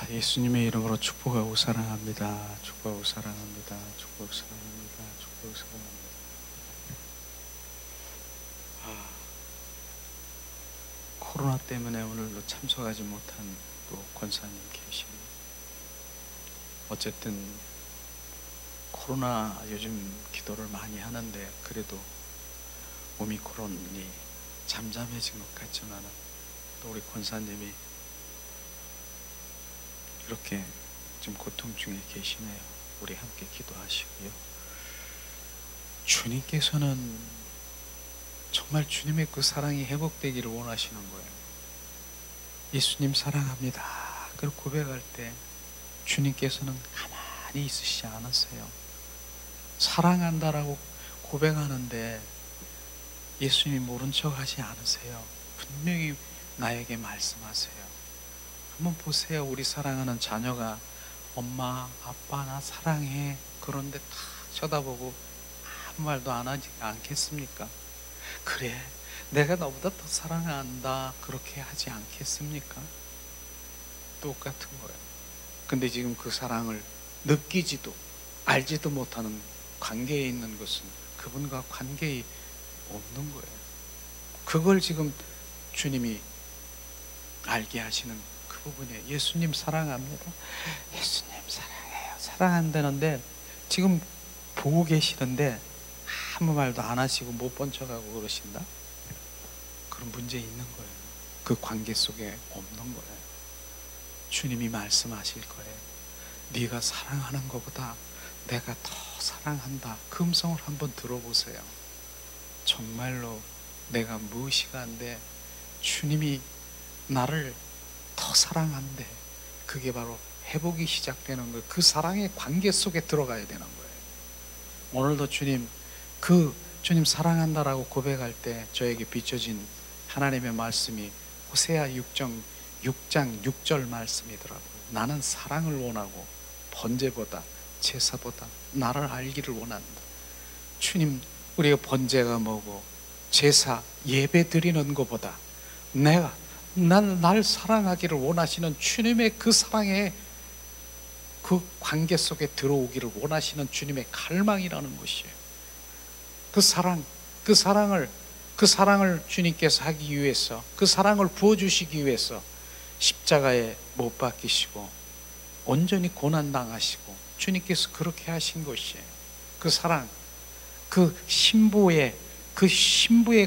예수님의 이름으로 축복하고 사랑합니다. 축복하고 사랑합니다. 축복하고 사랑합니다. 축복하고 사랑합니다. 코로나 때문에 오늘도 참석하지 못한 또 권사님 계시네요. 어쨌든 코로나 요즘 기도를 많이 하는데 그래도 오미크론이 잠잠해진 것 같지만 또 우리 권사님이 이렇게 지금 고통 중에 계시네요. 우리 함께 기도하시고요. 주님께서는 정말 주님의 그 사랑이 회복되기를 원하시는 거예요. 예수님 사랑합니다. 그걸 고백할 때 주님께서는 가만히 있으시지 않으세요. 사랑한다라고 고백하는데 예수님이 모른 척 하지 않으세요. 분명히 나에게 말씀하세요. 한번 보세요. 우리 사랑하는 자녀가 엄마, 아빠 나 사랑해. 그런데 탁 쳐다보고 아무 말도 안 하지 않겠습니까? 그래, 내가 너보다 더 사랑한다. 그렇게 하지 않겠습니까? 똑같은 거예요. 근데 지금 그 사랑을 느끼지도 알지도 못하는 관계에 있는 것은 그분과 관계에 없는 거예요. 그걸 지금 주님이 알게 하시는 그 부분이에요. 예수님 사랑합니다. 예수님 사랑해요. 사랑한다는데 지금 보고 계시는데 아무 말도 안 하시고 못 본 척하고 그러신다? 그런 문제 있는 거예요. 그 관계 속에 없는 거예요. 주님이 말씀하실 거예요. 네가 사랑하는 것보다 내가 더 사랑한다. 그 음성을 한번 들어보세요. 정말로 내가 무엇이가 한데 주님이 나를 더 사랑한대. 그게 바로 회복이 시작되는 거예요. 그 사랑의 관계 속에 들어가야 되는 거예요. 오늘도 주님 사랑한다라고 고백할 때 저에게 비춰진 하나님의 말씀이 호세아 6장 6절 말씀이더라고요. 나는 사랑을 원하고 번제보다 제사보다 나를 알기를 원한다. 주님, 우리가 번제가 뭐고 제사 예배 드리는 것보다 날 사랑하기를 원하시는 주님의 그 사랑에 그 관계 속에 들어오기를 원하시는 주님의 갈망이라는 것이에요. 그 사랑을 주님께서 하기 위해서, 그 사랑을 부어주시기 위해서 십자가에 못 박히시고 온전히 고난당하시고 주님께서 그렇게 하신 것이에요. 그 사랑, 그 신부의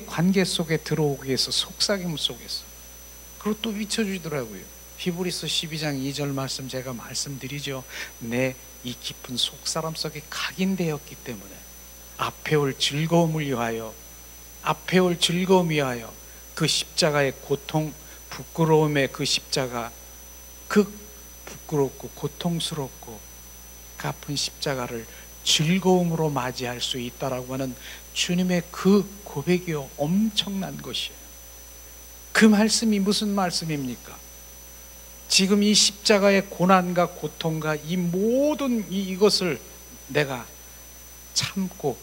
관계 속에 들어오기 위해서 속삭임 속에서 그리고 또 비춰주더라고요. 히브리서 12장 2절 말씀 제가 말씀드리죠. 내 이 깊은 속사람 속에 각인되었기 때문에 앞에 올 즐거움을 위하여 그 십자가의 고통, 부끄러움의 그 십자가, 그 부끄럽고 고통스럽고 그 아픈 십자가를 즐거움으로 맞이할 수 있다라고 하는 주님의 그 고백이요, 엄청난 것이에요. 그 말씀이 무슨 말씀입니까? 지금 이 십자가의 고난과 고통과 이 모든 이것을 내가 참고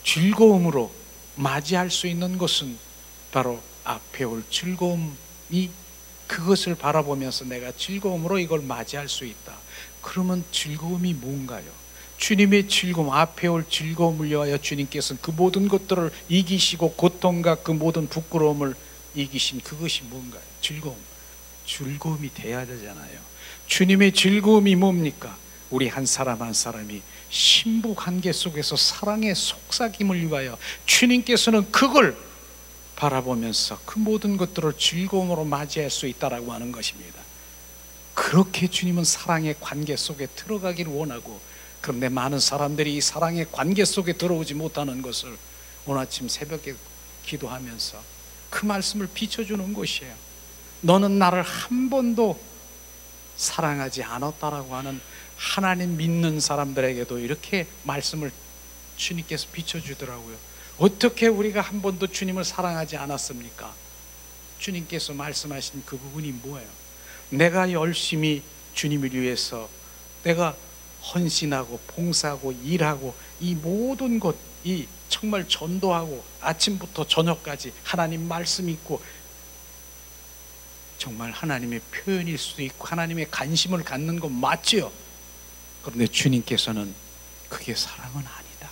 즐거움으로 맞이할 수 있는 것은 바로 앞에 올 즐거움이, 그것을 바라보면서 내가 즐거움으로 이걸 맞이할 수 있다. 그러면 즐거움이 뭔가요? 주님의 즐거움, 앞에 올 즐거움을 위하여 주님께서는 그 모든 것들을 이기시고 고통과 그 모든 부끄러움을 이기신 그것이 뭔가요? 즐거움이 돼야 되잖아요. 주님의 즐거움이 뭡니까? 우리 한 사람 한 사람이 신부 관계 속에서 사랑의 속삭임을 위하여 주님께서는 그걸 바라보면서 그 모든 것들을 즐거움으로 맞이할 수 있다라고 하는 것입니다. 그렇게 주님은 사랑의 관계 속에 들어가기를 원하고, 그런데 많은 사람들이 이 사랑의 관계 속에 들어오지 못하는 것을 오늘 아침 새벽에 기도하면서 그 말씀을 비춰주는 것이에요. 너는 나를 한 번도 사랑하지 않았다라고 하는 하나님 믿는 사람들에게도 이렇게 말씀을 주님께서 비춰주더라고요. 어떻게 우리가 한 번도 주님을 사랑하지 않았습니까? 주님께서 말씀하신 그 부분이 뭐예요? 내가 열심히 주님을 위해서 내가 헌신하고 봉사하고 일하고 이 모든 것, 이 정말 전도하고 아침부터 저녁까지 하나님 말씀 있고 정말 하나님의 표현일 수도 있고 하나님의 관심을 갖는 건 맞지요. 그런데 주님께서는 그게 사랑은 아니다.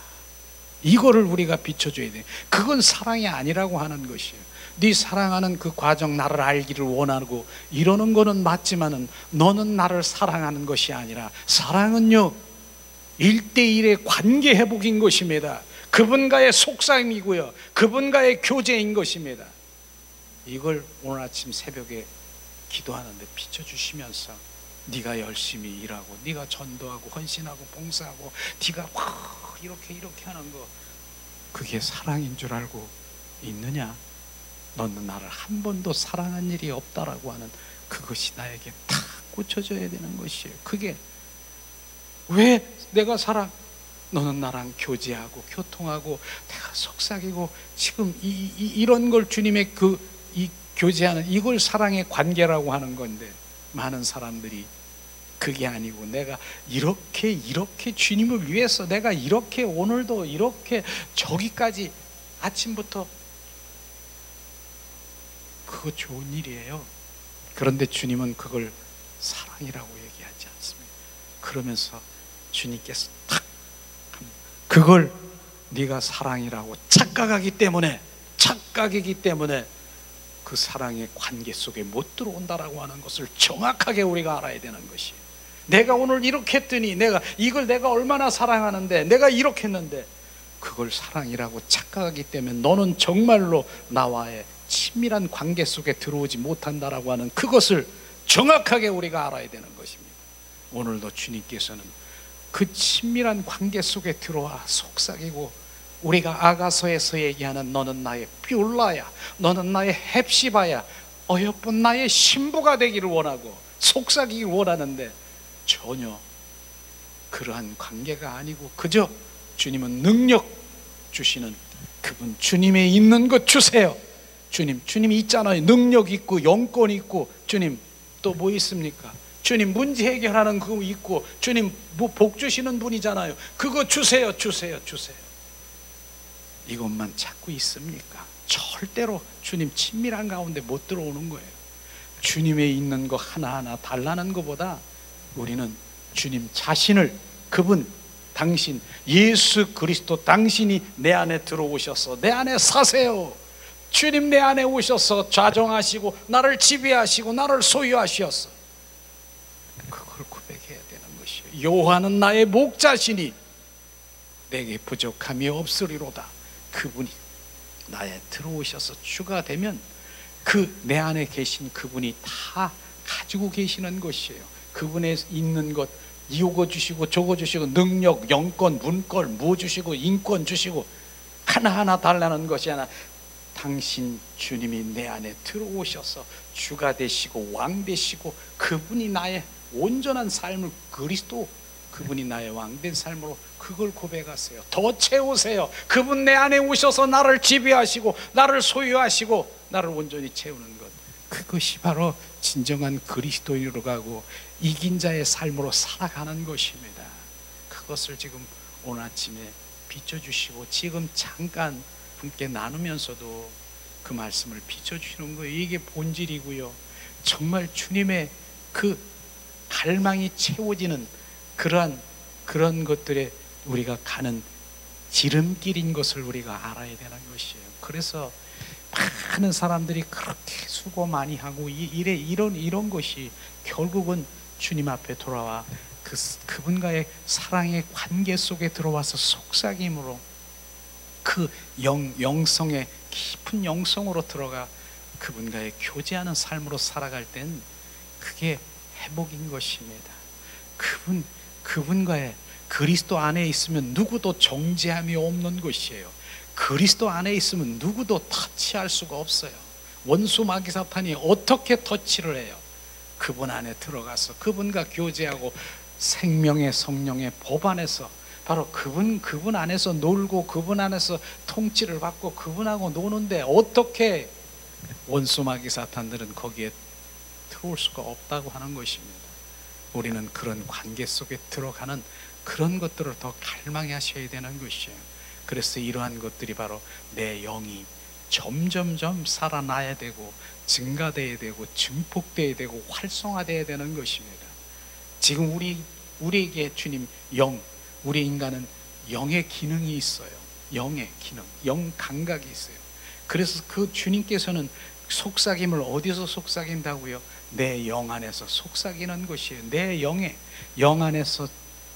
이거를 우리가 비춰줘야 돼. 그건 사랑이 아니라고 하는 것이에요. 네 사랑하는 그 과정, 나를 알기를 원하고 이러는 거는 맞지만은 너는 나를 사랑하는 것이 아니라, 사랑은요 1대1의 관계 회복인 것입니다. 그분과의 속삭임이고요, 그분과의 교제인 것입니다. 이걸 오늘 아침 새벽에 기도하는데 비춰주시면서, 네가 열심히 일하고 네가 전도하고 헌신하고 봉사하고 네가 막 이렇게 하는 거, 그게 사랑인 줄 알고 있느냐? 너는 나를 한 번도 사랑한 일이 없다라고 하는 그것이 나에게 탁 꽂혀져야 되는 것이에요. 그게 왜 내가 너는 나랑 교제하고 교통하고 내가 속삭이고 지금 이런 걸 주님의 이 교제하는 이걸 사랑의 관계라고 하는 건데, 많은 사람들이 그게 아니고 내가 이렇게 주님을 위해서 내가 이렇게 오늘도 이렇게 저기까지 아침부터, 그거 좋은 일이에요. 그런데 주님은 그걸 사랑이라고 얘기하지 않습니다. 그러면서 주님께서 탁 그걸 네가 사랑이라고 착각이기 때문에 그 사랑의 관계 속에 못 들어온다라고 하는 것을 정확하게 우리가 알아야 되는 것이에요. 내가 오늘 이렇게 했더니 이걸 내가 얼마나 사랑하는데 내가 이렇게 했는데, 그걸 사랑이라고 착각하기 때문에 너는 정말로 나와의 친밀한 관계 속에 들어오지 못한다라고 하는 그것을 정확하게 우리가 알아야 되는 것입니다. 오늘도 주님께서는 그 친밀한 관계 속에 들어와 속삭이고, 우리가 아가서에서 얘기하는 너는 나의 뷸라야, 너는 나의 헵시바야, 어여쁜 나의 신부가 되기를 원하고 속삭이기를 원하는데, 전혀 그러한 관계가 아니고 그저 주님은 능력 주시는 그분, 주님의 있는 것 주세요. 주님이 있잖아요. 능력 있고 영권 있고, 주님 또 뭐 있습니까? 주님 문제 해결하는 그거 있고, 주님 뭐 복 주시는 분이잖아요. 그거 주세요. 이것만 찾고 있습니까? 절대로 주님 친밀한 가운데 못 들어오는 거예요. 주님의 있는 거 하나하나 달라는 것보다 우리는 주님 자신을, 그분, 당신 예수 그리스도 당신이 내 안에 들어오셔서 내 안에 사세요. 주님 내 안에 오셔서 좌정하시고 나를 지배하시고 나를 소유하셨어. 그걸 고백해야 되는 것이에요. 여호와는 나의 목자시니 내게 부족함이 없으리로다. 그분이 나에 들어오셔서 주가 되면 그 내 안에 계신 그분이 다 가지고 계시는 것이에요. 그분에 있는 것 이거 주시고 저거 주시고, 능력, 영권, 문권, 뭐 주시고 인권 주시고, 하나하나 달라는 것이 아니라 당신 주님이 내 안에 들어오셔서 주가 되시고 왕 되시고, 그분이 나의 온전한 삶을, 그리스도 그분이 나의 왕된 삶으로 그걸 고백하세요. 더 채우세요. 그분 내 안에 오셔서 나를 지배하시고 나를 소유하시고 나를 온전히 채우는 것, 그것이 바로 진정한 그리스도인으로 가고 이긴 자의 삶으로 살아가는 것입니다. 그것을 지금 오늘 아침에 비춰주시고 지금 잠깐 함께 나누면서도 그 말씀을 비춰주시는 거예요. 이게 본질이고요, 정말 주님의 그 갈망이 채워지는 그런 것들에 우리가 가는 지름길인 것을 우리가 알아야 되는 것이에요. 그래서 많은 사람들이 그렇게 수고 많이 하고 이런 것이 결국은 주님 앞에 돌아와 그분과의 사랑의 관계 속에 들어와서 속삭임으로 그 영성의 깊은 영성으로 들어가 그분과의 교제하는 삶으로 살아갈 땐 그게 회복인 것입니다. 그분과의 그리스도 안에 있으면 누구도 정죄함이 없는 것이에요. 그리스도 안에 있으면 누구도 터치할 수가 없어요. 원수 마귀 사탄이 어떻게 터치를 해요? 그분 안에 들어가서 그분과 교제하고 생명의 성령의 법 안에서 바로 그분 안에서 놀고 그분 안에서 통치를 받고 그분하고 노는데, 어떻게 원수 마귀 사탄들은 거기에 들어올 수가 없다고 하는 것입니다. 우리는 그런 관계 속에 들어가는 그런 것들을 더 갈망하셔야 되는 것이에요. 그래서 이러한 것들이 바로 내 영이 점점점 살아나야 되고 증가돼야 되고 증폭돼야 되고 활성화돼야 되는 것입니다. 지금 우리에게 주님 우리 인간은 영의 기능이 있어요. 영의 기능, 영 감각이 있어요. 그래서 그 주님께서는 속삭임을 어디서 속삭인다고요? 내 영 안에서 속삭이는 것이에요. 내 영 안에서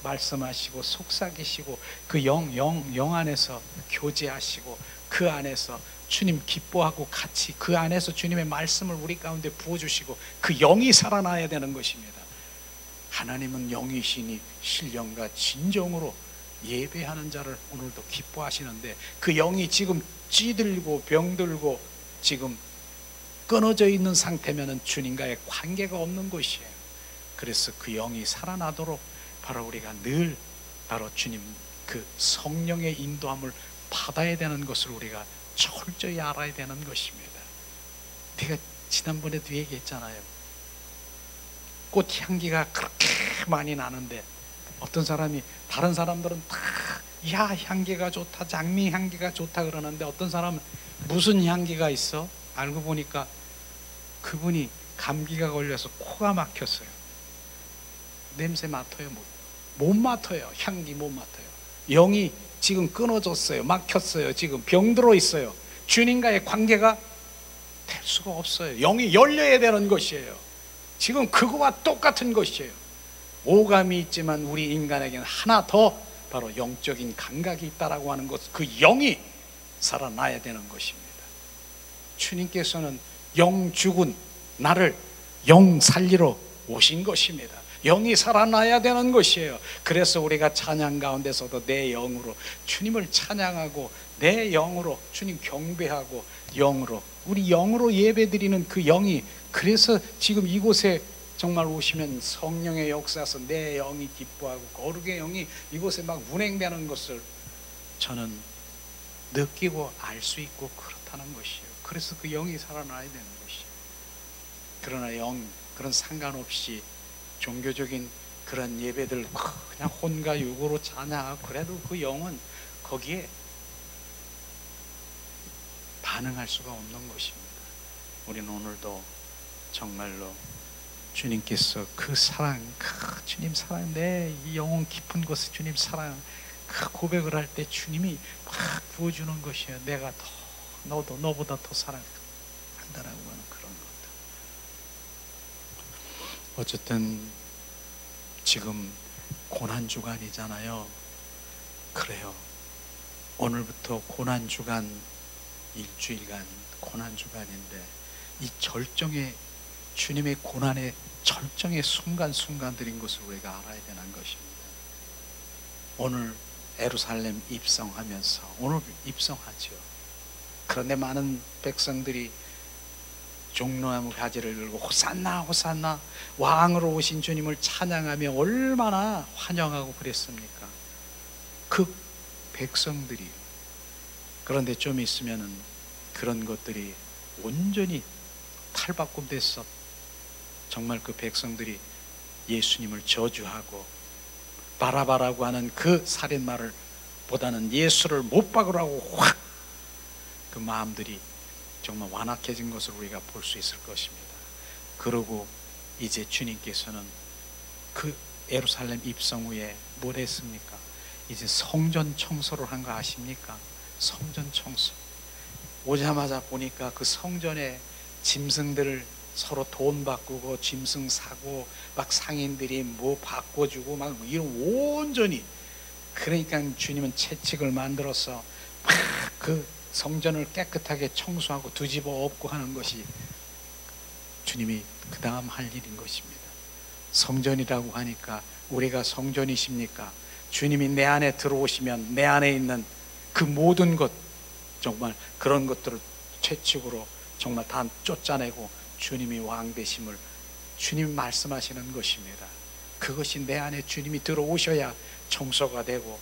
말씀하시고 속삭이시고 그 영 안에서 교제하시고 그 안에서 주님 기뻐하고 같이 그 안에서 주님의 말씀을 우리 가운데 부어주시고 그 영이 살아나야 되는 것입니다. 하나님은 영이시니 신령과 진정으로 예배하는 자를 오늘도 기뻐하시는데 그 영이 지금 찌들고 병들고 지금 끊어져 있는 상태면 주님과의 관계가 없는 것이에요. 그래서 그 영이 살아나도록 바로 우리가 늘 바로 주님 그 성령의 인도함을 받아야 되는 것을 우리가 철저히 알아야 되는 것입니다. 제가 지난번에도 얘기했잖아요. 꽃 향기가 그렇게 많이 나는데 어떤 사람이 다른 사람들은 다 야 향기가 좋다 장미 향기가 좋다 그러는데 어떤 사람은 무슨 향기가 있어? 알고 보니까 그분이 감기가 걸려서 코가 막혔어요. 냄새 맡아요? 못 맡아요. 향기 못 맡아요. 영이 지금 끊어졌어요. 막혔어요. 지금 병들어 있어요. 주님과의 관계가 될 수가 없어요. 영이 열려야 되는 것이에요. 지금 그거와 똑같은 것이에요. 오감이 있지만 우리 인간에게는 하나 더 바로 영적인 감각이 있다라고 하는 것, 그 영이 살아나야 되는 것입니다. 주님께서는 영 죽은 나를 영 살리러 오신 것입니다. 영이 살아나야 되는 것이에요. 그래서 우리가 찬양 가운데서도 내 영으로 주님을 찬양하고 내 영으로 주님 경배하고 영으로 우리 영으로 예배드리는 그 영이, 그래서 지금 이곳에 정말 오시면 성령의 역사에서 내 영이 기뻐하고 거룩의 영이 이곳에 막 운행되는 것을 저는 느끼고 알 수 있고 그렇다는 것이에요. 그래서 그 영이 살아나야 되는 것이에요. 그러나 그런 상관없이 종교적인 그런 예배들 그냥 혼과 육으로 찬양하고 그래도 그 영은 거기에 반응할 수가 없는 것입니다. 우리는 오늘도 정말로 주님께서 그 사랑, 그 주님 사랑, 내 이 영혼 깊은 곳에 주님 사랑, 그 고백을 할 때 주님이 막 부어주는 것이에요. 내가 너보다 더 사랑한다라고 하는 그런 것들. 어쨌든 지금 고난주간이잖아요. 그래요. 오늘부터 고난주간, 일주일간 고난주간인데 이 절정의 주님의 고난의 절정의 순간순간들인 것을 우리가 알아야 되는 것입니다. 오늘 예루살렘 입성하면서 오늘 입성하죠. 그런데 많은 백성들이 종려나무 가지를 들고 호산나 호산나 왕으로 오신 주님을 찬양하며 얼마나 환영하고 그랬습니까? 그 백성들이. 그런데 좀 있으면은 그런 것들이 온전히 탈바꿈돼서 정말 그 백성들이 예수님을 저주하고 바라바라고 하는 그 살인마를 보다는 예수를 못 박으라고 확 그 마음들이 정말 완악해진 것을 우리가 볼 수 있을 것입니다. 그러고 이제 주님께서는 그 예루살렘 입성 후에 뭘 했습니까? 이제 성전 청소를 한 거 아십니까? 성전 청소. 오자마자 보니까 그 성전에 짐승들을 서로 돈 바꾸고 짐승 사고 막 상인들이 뭐 바꿔주고 막 이런 온전히, 그러니까 주님은 채찍을 만들어서 막 그 성전을 깨끗하게 청소하고 뒤집어 엎고 하는 것이 주님이 그 다음 할 일인 것입니다. 성전이라고 하니까 우리가 성전이십니까? 주님이 내 안에 들어오시면 내 안에 있는 그 모든 것, 정말 그런 것들을 채찍으로 정말 다 쫓아내고 주님이 왕 되심을 주님이 말씀하시는 것입니다. 그것이 내 안에 주님이 들어오셔야 청소가 되고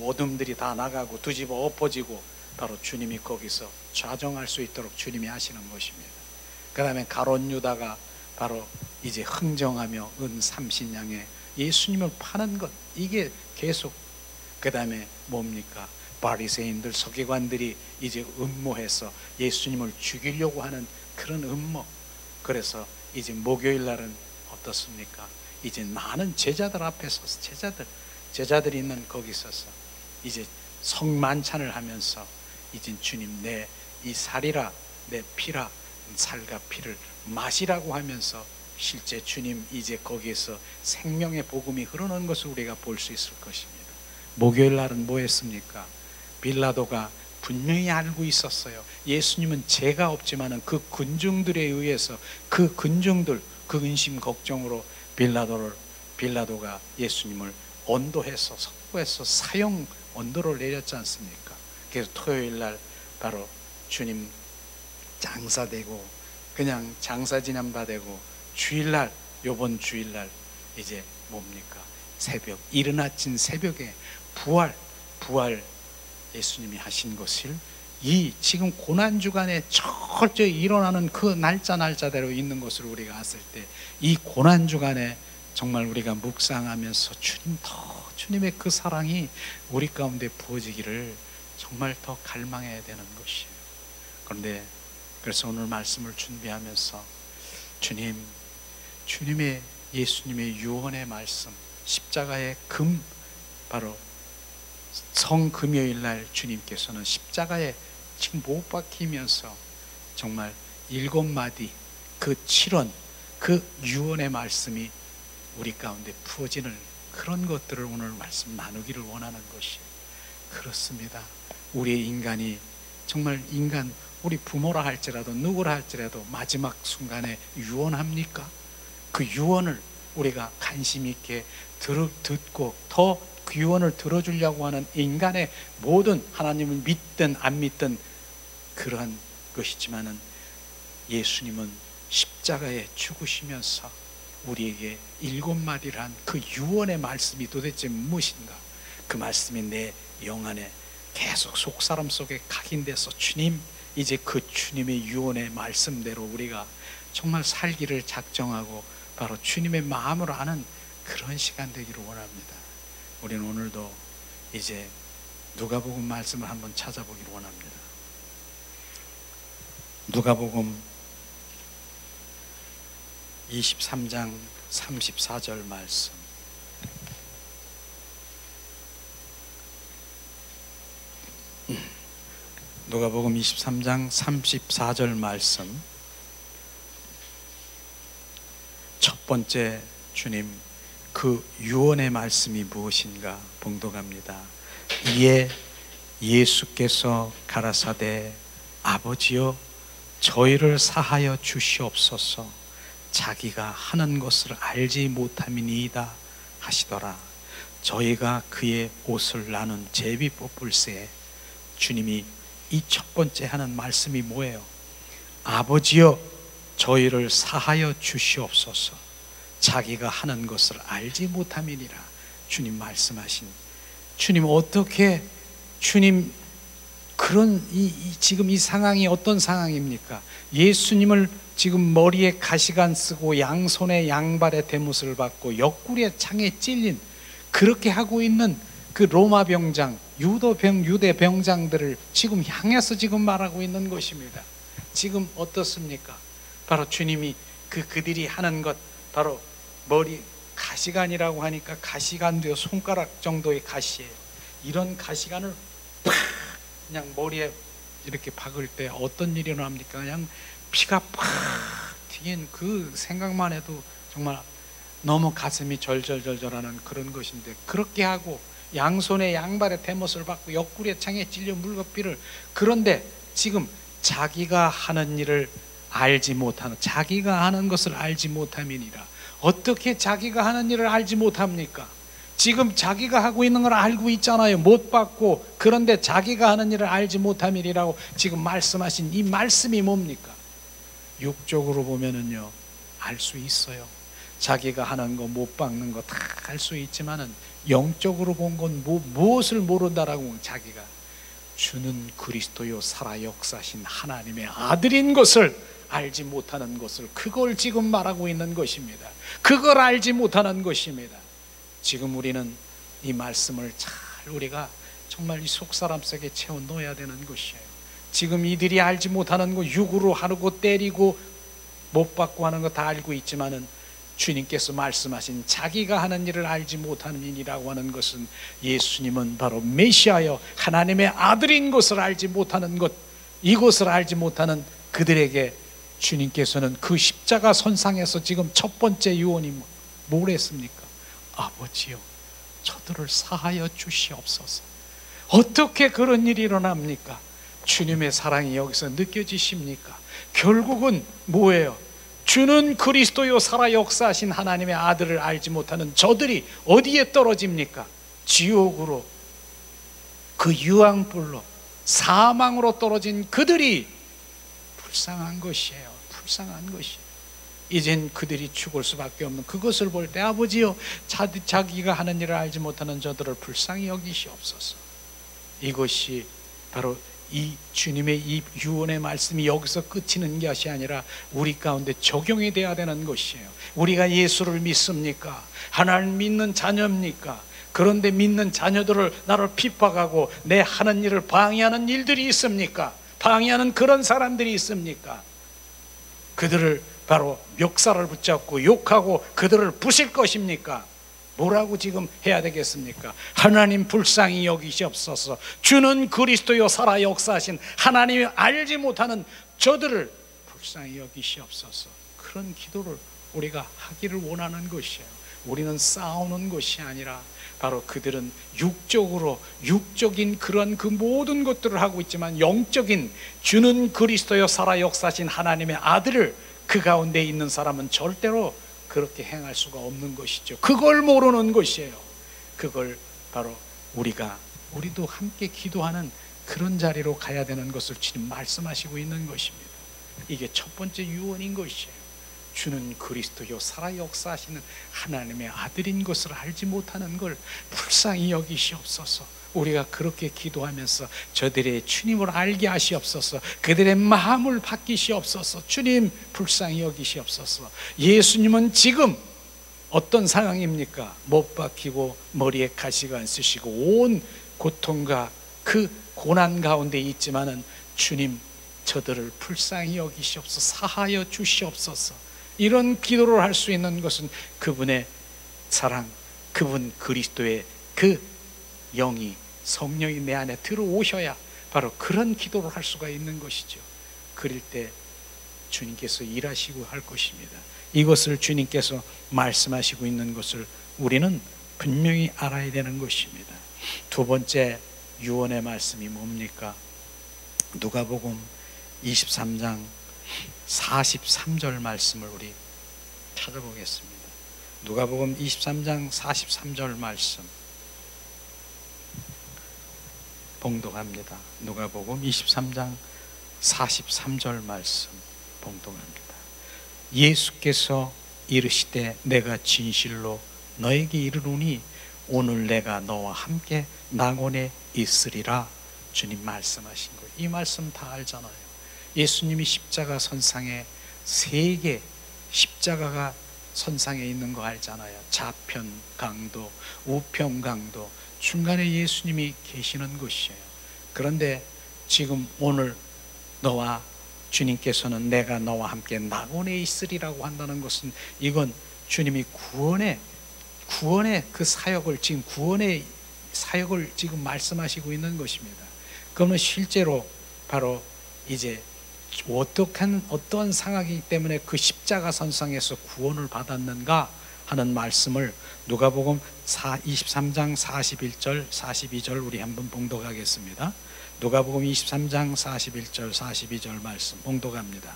어둠들이 다 나가고 뒤집어 엎어지고 바로 주님이 거기서 좌정할 수 있도록 주님이 하시는 것입니다. 그 다음에 가룟 유다가 바로 이제 흥정하며 은 30냥에 예수님을 파는 것, 이게 계속. 그 다음에 뭡니까? 바리새인들 서기관들이 이제 음모해서 예수님을 죽이려고 하는 그런 음모. 그래서 이제 목요일 날은 어떻습니까? 이제 많은 제자들 앞에 서서 제자들이 있는 거기 서서 이제 성만찬을 하면서 이제 주님 내 이 살이라 내 피라 살과 피를 마시라고 하면서 실제 주님 이제 거기에서 생명의 복음이 흐르는 것을 우리가 볼 수 있을 것입니다. 목요일 날은 뭐 했습니까? 빌라도가 분명히 알고 있었어요. 예수님은 죄가 없지만은 그 군중들에 의해서 그 군중들 그 근심 걱정으로 빌라도가 예수님을 언도해서 석고해서 사형 언도를 내렸지 않습니까? 그래서 토요일 날 바로 주님 장사되고 그냥 장사 지남바 되고 주일날 요번 주일날 이제 뭡니까? 새벽 이른 아침 새벽에 부활 예수님이 하신 것을 이 지금 고난주간에 철저히 일어나는 그 날짜대로 있는 것을 우리가 봤을 때 이 고난주간에 정말 우리가 묵상하면서 주님의 그 사랑이 우리 가운데 부어지기를 정말 더 갈망해야 되는 것이에요. 그런데 그래서 오늘 말씀을 준비하면서 주님의 예수님의 유언의 말씀 십자가의 바로 성금요일 날 주님께서는 십자가에 지금 못 박히면서 정말 7마디 그 7원 그 유언의 말씀이 우리 가운데 부어지는 그런 것들을 오늘 말씀 나누기를 원하는 것이 그렇습니다. 우리의 인간이 정말 우리 부모라 할지라도 누구라 할지라도 마지막 순간에 유언합니까? 그 유언을 우리가 관심 있게 듣고 더 그 유언을 들어주려고 하는 인간의 모든 하나님을 믿든 안 믿든 그러한 것이지만은 예수님은 십자가에 죽으시면서 우리에게 7마디란 그 유언의 말씀이 도대체 무엇인가? 그 말씀이 내 영 안에 계속 속사람 속에 각인돼서 주님 이제 그 주님의 유언의 말씀대로 우리가 정말 살기를 작정하고 바로 주님의 마음을 아는 그런 시간 되기를 원합니다. 우리는 오늘도 이제 누가복음 말씀을 한번 찾아보기를 원합니다. 누가복음 23장 34절 말씀. 누가복음 23장 34절 말씀. 첫 번째 주님 그 유언의 말씀이 무엇인가 봉독합니다. 이에 예수께서 가라사대 아버지여 저희를 사하여 주시옵소서 자기가 하는 것을 알지 못함이니이다 하시더라. 저희가 그의 옷을 나눈 제비 뽑을새 주님이 이 첫 번째 하는 말씀이 뭐예요? 아버지여 저희를 사하여 주시옵소서 자기가 하는 것을 알지 못함이니라. 주님 말씀하신 주님 어떻게 주님 그런 지금 이 상황이 어떤 상황입니까? 예수님을 지금 머리에 가시관 쓰고 양손에 양발에 대못을 받고 옆구리에 창에 찔린 그렇게 하고 있는 그 로마 병장 유대 병장들을 지금 향해서 지금 말하고 있는 것입니다. 지금 어떻습니까? 바로 주님이 그들이 하는 것 바로 머리 가시관이라고 하니까 가시관도요 손가락 정도의 가시예요. 이런 가시관을 팍 그냥 머리에 이렇게 박을 때 어떤 일이 일어납니까? 그냥 피가 팍 튀긴 그 생각만 해도 정말 너무 가슴이 절절절절하는 그런 것인데 그렇게 하고 양손에 양발에 대못을 받고 옆구리에 창에 찔려 물거피를 그런데 지금 자기가 하는 일을 알지 못하는 자기가 하는 것을 알지 못함이니라. 어떻게 자기가 하는 일을 알지 못합니까? 지금 자기가 하고 있는 걸 알고 있잖아요. 못 받고 그런데 자기가 하는 일을 알지 못함이라고 지금 말씀하신 이 말씀이 뭡니까? 육적으로 보면은요 알 수 있어요. 자기가 하는 거 못 받는 거 다 알 수 있지만은 영적으로 본 건 무엇을 모른다라고 자기가 주는 그리스도요 살아 역사신 하나님의 아들인 것을 알지 못하는 것을 그걸 지금 말하고 있는 것입니다. 그걸 알지 못하는 것입니다. 지금 우리는 이 말씀을 잘 우리가 정말 이 속사람 속에 채워 넣어야 되는 것이에요. 지금 이들이 알지 못하는 거, 육으로 하고 때리고 못 받고 하는 거 다 알고 있지만은 주님께서 말씀하신 자기가 하는 일을 알지 못하는 일이라고 하는 것은, 예수님은 바로 메시아여 하나님의 아들인 것을 알지 못하는 것, 이것을 알지 못하는 그들에게 주님께서는 그 십자가 선상에서 지금 첫 번째 유언이 뭘 했습니까? 아버지여, 저들을 사하여 주시옵소서. 어떻게 그런 일이 일어납니까? 주님의 사랑이 여기서 느껴지십니까? 결국은 뭐예요? 주는 그리스도요 살아 역사하신 하나님의 아들을 알지 못하는 저들이 어디에 떨어집니까? 지옥으로, 그 유황불로, 사망으로 떨어진 그들이 불쌍한 것이에요. 불쌍한 것이에요. 이젠 그들이 죽을 수밖에 없는 그것을 볼 때, 아버지여 자기가 하는 일을 알지 못하는 저들을 불쌍히 여기시옵소서. 이것이 바로 이 주님의 이 유언의 말씀이 여기서 끝이는 것이 아니라 우리 가운데 적용이 돼야 되는 것이에요. 우리가 예수를 믿습니까? 하나님 믿는 자녀입니까? 그런데 믿는 자녀들을 나를 핍박하고 내 하는 일을 방해하는 일들이 있습니까? 방해하는 그런 사람들이 있습니까? 그들을 바로 멱살을 붙잡고 욕하고 그들을 부실 것입니까? 뭐라고 지금 해야 되겠습니까? 하나님 불쌍히 여기시옵소서. 주는 그리스도요 살아 역사하신 하나님이 알지 못하는 저들을 불쌍히 여기시옵소서. 그런 기도를 우리가 하기를 원하는 것이에요. 우리는 싸우는 것이 아니라 바로 그들은 육적인 그런 그 모든 것들을 하고 있지만, 영적인 주는 그리스도요 살아 역사하신 하나님의 아들을 그 가운데 있는 사람은 절대로 그렇게 행할 수가 없는 것이죠. 그걸 모르는 것이에요. 그걸 바로 우리도 함께 기도하는 그런 자리로 가야 되는 것을 주님 말씀하시고 있는 것입니다. 이게 첫 번째 유언인 것이에요. 주는 그리스도요 살아 역사하시는 하나님의 아들인 것을 알지 못하는 걸 불쌍히 여기시옵소서. 우리가 그렇게 기도하면서 저들의 주님을 알게 하시옵소서. 그들의 마음을 바뀌시옵소서. 주님 불쌍히 여기시옵소서. 예수님은 지금 어떤 상황입니까? 못 박히고 머리에 가시가 안 쓰시고 온 고통과 그 고난 가운데 있지만은, 주님 저들을 불쌍히 여기시옵소서. 사하여 주시옵소서. 이런 기도를 할 수 있는 것은 그분의 사랑, 그분 그리스도의 그 영이, 성령이 내 안에 들어오셔야 바로 그런 기도를 할 수가 있는 것이죠. 그럴 때 주님께서 일하시고 할 것입니다. 이것을 주님께서 말씀하시고 있는 것을 우리는 분명히 알아야 되는 것입니다. 두 번째 유언의 말씀이 뭡니까? 누가복음 23장 43절 말씀을 우리 찾아보겠습니다. 누가복음 23장 43절 말씀 봉독합니다. 누가복음 23장 43절 말씀 봉독합니다. 예수께서 이르시되 내가 진실로 너에게 이르노니 오늘 내가 너와 함께 낙원에 있으리라. 주님 말씀하신 거예요. 이 말씀 다 알잖아요. 예수님이 십자가 선상에 세 개 십자가가 선상에 있는 거 알잖아요. 좌편 강도, 우편 강도, 중간에 예수님이 계시는 것이에요. 그런데 지금 오늘 너와 주님께서는 내가 너와 함께 낙원에 있으리라고 한다는 것은, 이건 주님이 구원의 그 사역을, 지금 구원의 사역을 지금 말씀하시고 있는 것입니다. 그러면 실제로 바로 이제 어떠한 상황이기 때문에 그 십자가 선상에서 구원을 받았는가 하는 말씀을 누가복음 23장 41절 42절 우리 한번 봉독하겠습니다. 누가복음 23장 41절 42절 말씀 봉독합니다.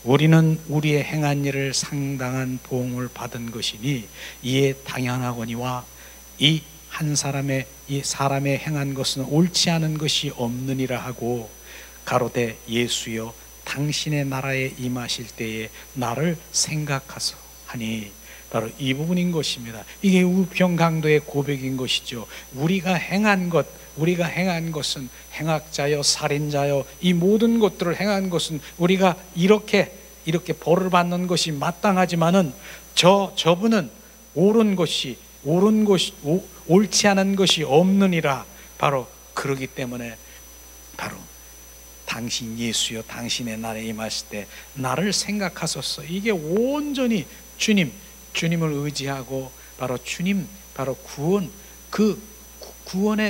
우리는 우리의 행한 일을 상당한 보응을 받은 것이니 이에 당연하거니와 이 한 사람의 이 사람의 행한 것은 옳지 않은 것이 없느니라 하고, 가로되 예수여 당신의 나라에 임하실 때에 나를 생각하소 하니, 바로 이 부분인 것입니다. 이게 우편강도의 고백인 것이죠. 우리가 행한 것은, 행악자여 살인자여 이 모든 것들을 행한 것은 우리가 이렇게 벌을 받는 것이 마땅하지만은 저분은 옳지 않은 것이 없느니라. 바로 그러기 때문에 바로 당신 예수여 당신의 날에 임하실 때 나를 생각하소서. 이게 온전히 주님을 의지하고 바로 주님 바로 구원의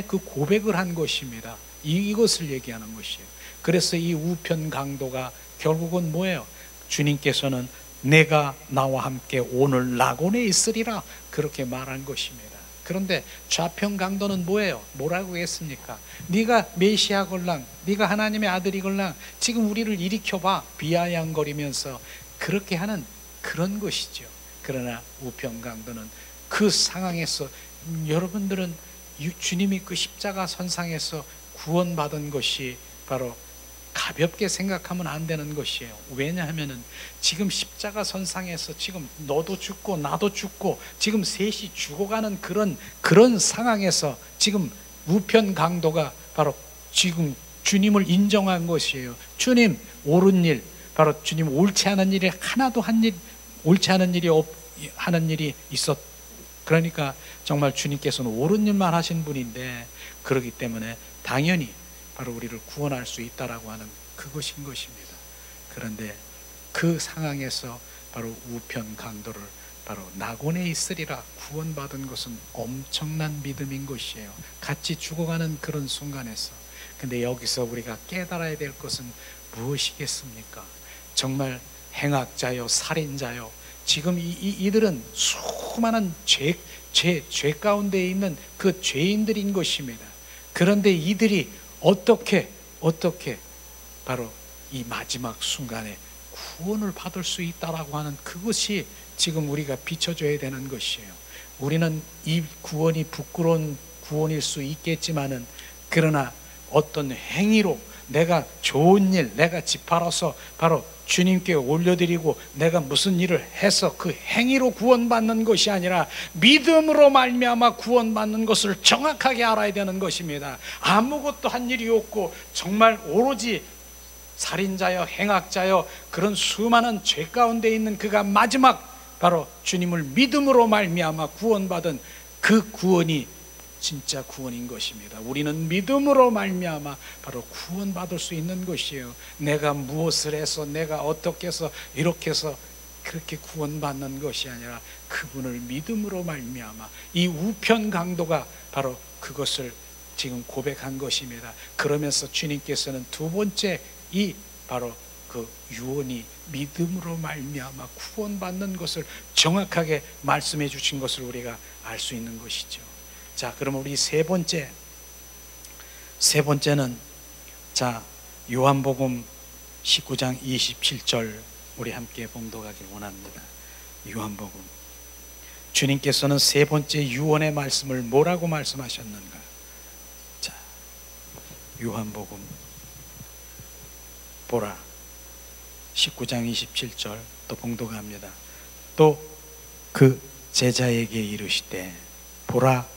그 고백을 한 것입니다. 이것을 얘기하는 것이에요. 그래서 이 우편 강도가 결국은 뭐예요? 주님께서는 내가 나와 함께 오늘 낙원에 있으리라 그렇게 말한 것입니다. 그런데 좌편 강도는 뭐예요? 뭐라고 했습니까? 네가 메시아 걸랑, 네가 하나님의 아들이 걸랑 지금 우리를 일으켜봐, 비아냥거리면서 그렇게 하는 그런 것이죠. 그러나 우편 강도는 그 상황에서 여러분들은 주님이 그 십자가 선상에서 구원받은 것이 바로 가볍게 생각하면 안 되는 것이에요. 왜냐하면 지금 십자가 선상에서 지금 너도 죽고 나도 죽고 지금 셋이 죽어가는 그런 상황에서 지금 우편 강도가 바로 지금 주님을 인정한 것이에요. 주님 옳은 일, 바로 주님 옳지 않은 일이 하나도 옳지 않은 일이 하는 일이 있었. 그러니까 정말 주님께서는 옳은 일만 하신 분인데, 그렇기 때문에 당연히 바로 우리를 구원할 수 있다라고 하는 그것인 것입니다. 그런데 그 상황에서 바로 우편 강도를 바로 낙원에 있으리라 구원받은 것은 엄청난 믿음인 것이에요. 같이 죽어가는 그런 순간에서. 근데 여기서 우리가 깨달아야 될 것은 무엇이겠습니까? 정말 행악자요, 살인자요, 지금 이들은 수많은 죄 가운데 있는 그 죄인들인 것입니다. 그런데 이들이 어떻게 바로 이 마지막 순간에 구원을 받을 수 있다라고 하는 그것이 지금 우리가 비춰줘야 되는 것이에요. 우리는 이 구원이 부끄러운 구원일 수 있겠지만은, 그러나 어떤 행위로 내가 좋은 일, 내가 집 팔아서 바로 주님께 올려드리고 내가 무슨 일을 해서 그 행위로 구원받는 것이 아니라 믿음으로 말미암아 구원받는 것을 정확하게 알아야 되는 것입니다. 아무것도 한 일이 없고 정말 오로지 살인자여 행악자여 그런 수많은 죄 가운데 있는 그가 마지막 바로 주님을 믿음으로 말미암아 구원받은 그 구원이 진짜 구원인 것입니다. 우리는 믿음으로 말미암아 바로 구원받을 수 있는 것이에요. 내가 무엇을 해서 내가 어떻게 해서 이렇게 해서 그렇게 구원받는 것이 아니라 그분을 믿음으로 말미암아, 이 우편 강도가 바로 그것을 지금 고백한 것입니다. 그러면서 주님께서는 두 번째 이 바로 그 유언이 믿음으로 말미암아 구원받는 것을 정확하게 말씀해 주신 것을 우리가 알 수 있는 것이죠. 자, 그러면 우리 세 번째는 자, 요한복음 19장 27절 우리 함께 봉독하길 원합니다. 요한복음, 주님께서는 세 번째 유언의 말씀을 뭐라고 말씀하셨는가? 자, 요한복음 보라 19장 27절 또 봉독합니다. 또 그 제자에게 이르시되 보라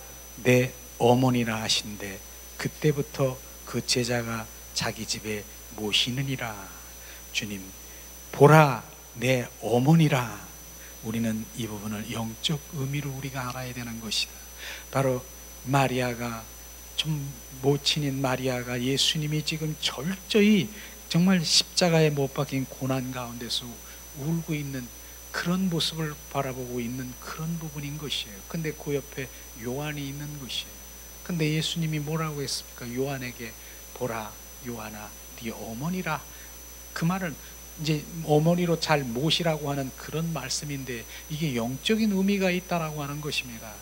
내 어머니라 하신대 그때부터 그 제자가 자기 집에 모시느니라. 주님 보라 내 어머니라. 우리는 이 부분을 영적 의미로 우리가 알아야 되는 것이다. 바로 마리아가, 좀 모친인 마리아가 예수님이 지금 철저히 정말 십자가에 못 박힌 고난 가운데서 울고 있는 그런 모습을 바라보고 있는 그런 부분인 것이에요. 근데 그 옆에 요한이 있는 것이에요. 근데 예수님이 뭐라고 했습니까? 요한에게 보라 요한아 네 어머니라. 그 말은 이제 어머니로 잘 모시라고 하는 그런 말씀인데, 이게 영적인 의미가 있다라고 하는 것입니다.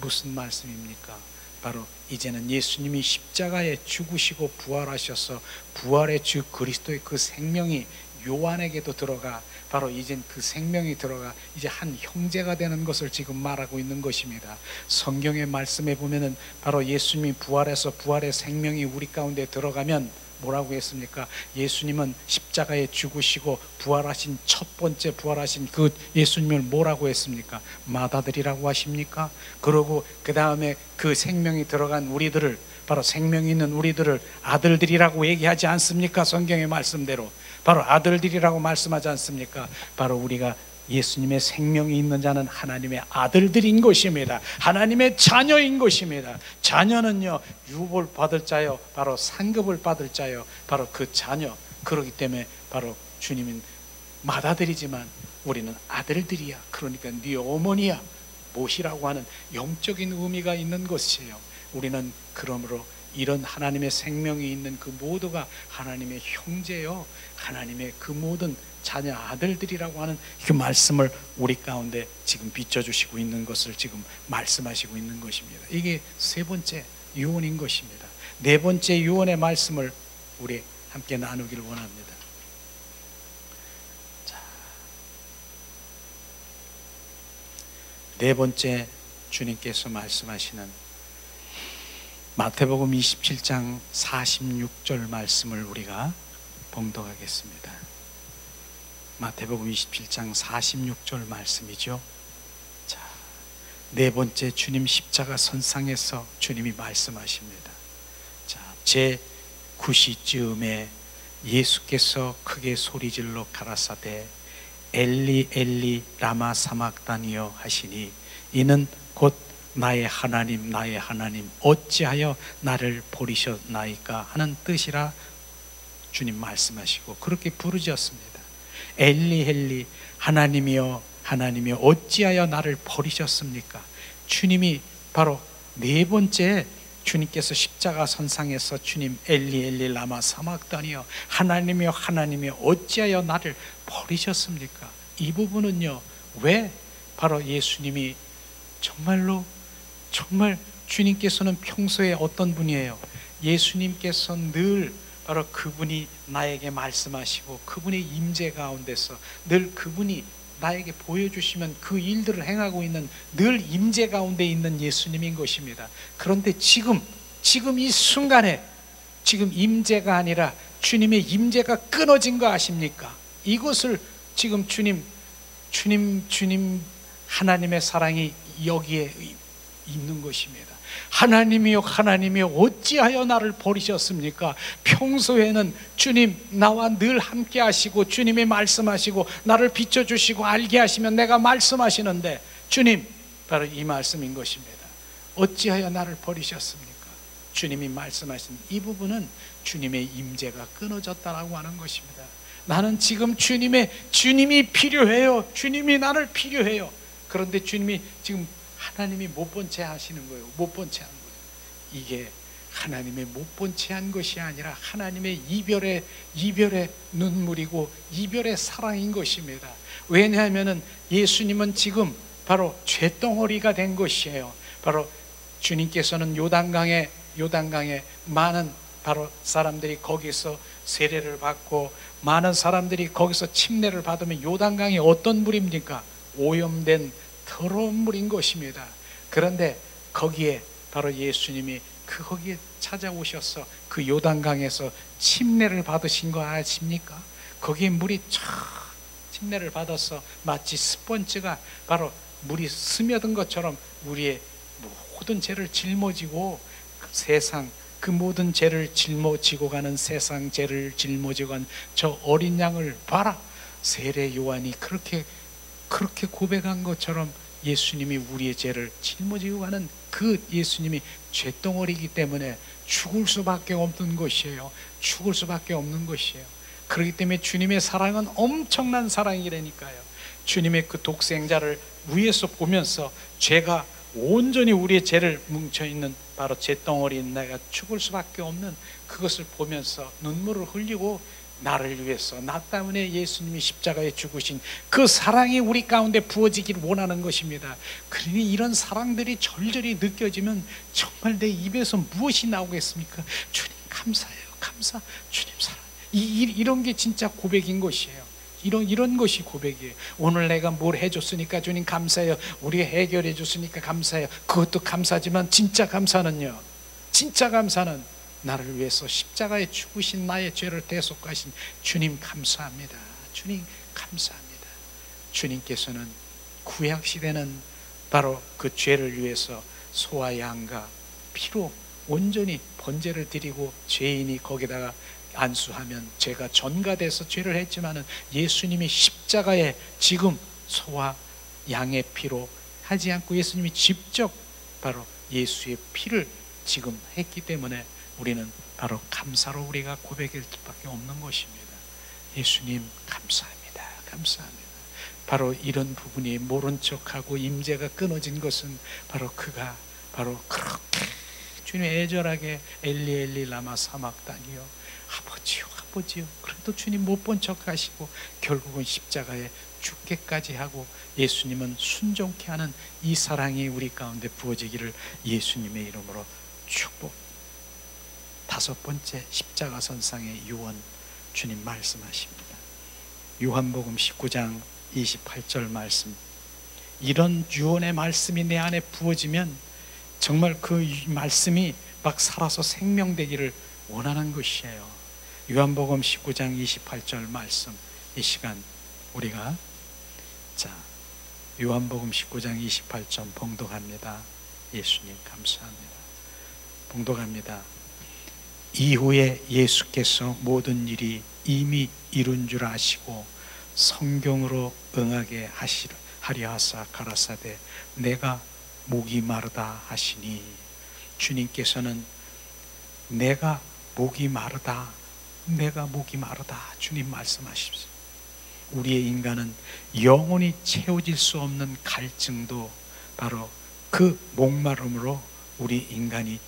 무슨 말씀입니까? 바로 이제는 예수님이 십자가에 죽으시고 부활하셔서 부활의 주 그리스도의 그 생명이 요한에게도 들어가, 바로 이젠 그 생명이 들어가 이제 한 형제가 되는 것을 지금 말하고 있는 것입니다. 성경의 말씀에 보면은 바로 예수님이 부활해서 부활의 생명이 우리 가운데 들어가면 뭐라고 했습니까? 예수님은 십자가에 죽으시고 부활하신 첫 번째 부활하신 그 예수님을 뭐라고 했습니까? 맏아들이라고 하십니까? 그러고 그 다음에 그 생명이 들어간 우리들을, 바로 생명이 있는 우리들을 아들들이라고 얘기하지 않습니까? 성경의 말씀대로 바로 아들들이라고 말씀하지 않습니까? 바로 우리가 예수님의 생명이 있는 자는 하나님의 아들들인 것입니다. 하나님의 자녀인 것입니다. 자녀는요, 유업을 받을 자요, 바로 상급을 받을 자요, 바로 그 자녀. 그렇기 때문에 바로 주님은 맏아들이지만 우리는 아들들이야. 그러니까 네 어머니야, 못이라고 하는 영적인 의미가 있는 것이에요. 우리는 그러므로 이런 하나님의 생명이 있는 그 모두가 하나님의 형제요, 하나님의 그 모든 자녀 아들들이라고 하는 그 말씀을 우리 가운데 지금 비춰주시고 있는 것을 지금 말씀하시고 있는 것입니다. 이게 세 번째 유언인 것입니다. 네 번째 유언의 말씀을 우리 함께 나누기를 원합니다. 자, 네 번째 주님께서 말씀하시는 마태복음 27장 46절 말씀을 우리가 봉독하겠습니다. 마태복음 27장 46절 말씀이죠. 자, 네 번째 주님 십자가 선상에서 주님이 말씀하십니다. 자, 제 9시쯤에 예수께서 크게 소리질러 가라사대 엘리 엘리 라마 사막다니여 하시니 이는 곧 나의 하나님 나의 하나님 어찌하여 나를 버리셨나이까 하는 뜻이라 주님 말씀하시고 그렇게 부르짖었습니다. 엘리 엘리 하나님이여 하나님이여 어찌하여 나를 버리셨습니까? 주님이 바로 네 번째 주님께서 십자가 선상에서 주님 엘리 엘리 라마 사막다니여 하나님이여 하나님이여 어찌하여 나를 버리셨습니까? 이 부분은요, 왜 바로 예수님이 정말 주님께서는 평소에 어떤 분이에요? 예수님께서 늘 바로 그분이 나에게 말씀하시고 그분의 임재 가운데서 늘 그분이 나에게 보여주시면 그 일들을 행하고 있는 늘 임재 가운데 있는 예수님인 것입니다. 그런데 지금 이 순간에 지금 임재가 아니라 주님의 임재가 끊어진 거 아십니까? 이것을 지금 주님 하나님의 사랑이 여기에 있는 것입니다. 하나님이여 하나님이여 어찌하여 나를 버리셨습니까? 평소에는 주님 나와 늘 함께 하시고 주님이 말씀하시고 나를 비춰주시고 알게 하시면 내가 말씀하시는데 주님 바로 이 말씀인 것입니다. 어찌하여 나를 버리셨습니까? 주님이 말씀하신 이 부분은 주님의 임재가 끊어졌다라고 하는 것입니다. 나는 지금 주님이 필요해요. 주님이 나를 필요해요. 그런데 주님이 지금 하나님이 못 본 채 하시는 거예요. 못 본 채 하는 거예요. 이게 하나님의 못 본 채 한 것이 아니라 하나님의 이별의 눈물이고 이별의 사랑인 것입니다. 왜냐하면 예수님은 지금 바로 죄덩어리가 된 것이에요. 바로 주님께서는 요단강에 많은 바로 사람들이 거기서 세례를 받고 많은 사람들이 거기서 침례를 받으면 요단강이 어떤 물입니까? 오염된 더러운 물인 것입니다. 그런데 거기에 바로 예수님이 거기에 찾아오셔서 그 요단강에서 침례를 받으신 거 아십니까? 거기에 물이 침례를 받아서 마치 스펀지가 바로 물이 스며든 것처럼 우리의 모든 죄를 짊어지고 세상 그 모든 죄를 짊어지고 가는 세상 죄를 짊어지고 간 저 어린 양을 봐라. 세례 요한이 그렇게 고백한 것처럼 예수님이 우리의 죄를 짊어지고 가는 그 예수님이 죄덩어리이기 때문에 죽을 수밖에 없는 것이에요. 죽을 수밖에 없는 것이에요. 그렇기 때문에 주님의 사랑은 엄청난 사랑이라니까요. 주님의 그 독생자를 위에서 보면서 죄가 온전히 우리의 죄를 뭉쳐있는 바로 죄덩어리인 내가 죽을 수밖에 없는 그것을 보면서 눈물을 흘리고 나를 위해서 나 때문에 예수님이 십자가에 죽으신 그 사랑이 우리 가운데 부어지길 원하는 것입니다. 그러니 이런 사랑들이 절절히 느껴지면 정말 내 입에서 무엇이 나오겠습니까? 주님 감사해요. 감사. 주님 사랑. 이런 게 진짜 고백인 것이에요. 이런 것이 고백이에요. 오늘 내가 뭘 해줬으니까 주님 감사해요. 우리가 해결해 줬으니까 감사해요. 그것도 감사지만 진짜 감사는요, 진짜 감사는 나를 위해서 십자가에 죽으신 나의 죄를 대속하신 주님 감사합니다. 주님 감사합니다. 주님께서는 구약시대는 바로 그 죄를 위해서 소와 양과 피로 온전히 번제를 드리고 죄인이 거기다가 안수하면 죄가 전가돼서 죄를 했지만은 예수님이 십자가에 지금 소와 양의 피로 하지 않고 예수님이 직접 바로 예수의 피를 지금 했기 때문에 우리는 바로 감사로 우리가 고백할 수밖에 없는 것입니다. 예수님 감사합니다. 감사합니다. 바로 이런 부분이 모른 척하고 임재가 끊어진 것은 바로 그가 바로 그렇게 주님 애절하게 엘리 엘리 라마 사막다니요, 아버지요 아버지요, 그래도 주님 못 본 척하시고 결국은 십자가에 죽게까지 하고 예수님은 순종케 하는 이 사랑이 우리 가운데 부어지기를 예수님의 이름으로 축복. 다섯 번째, 십자가 선상의 유언. 주님 말씀하십니다. 요한복음 19장 28절 말씀. 이런 유언의 말씀이 내 안에 부어지면 정말 그 말씀이 막 살아서 생명되기를 원하는 것이에요. 요한복음 19장 28절 말씀, 이 시간 우리가 요한복음 19장 28절 봉독합니다. 예수님 감사합니다. 봉독합니다. 이후에 예수께서 모든 일이 이미 이룬 줄 아시고 성경으로 응하게 하려 하사 가라사대 내가 목이 마르다 하시니, 주님께서는 내가 목이 마르다 주님 말씀하십시오. 우리의 인간은 영원히 채워질 수 없는 갈증도 바로 그 목마름으로 우리 인간이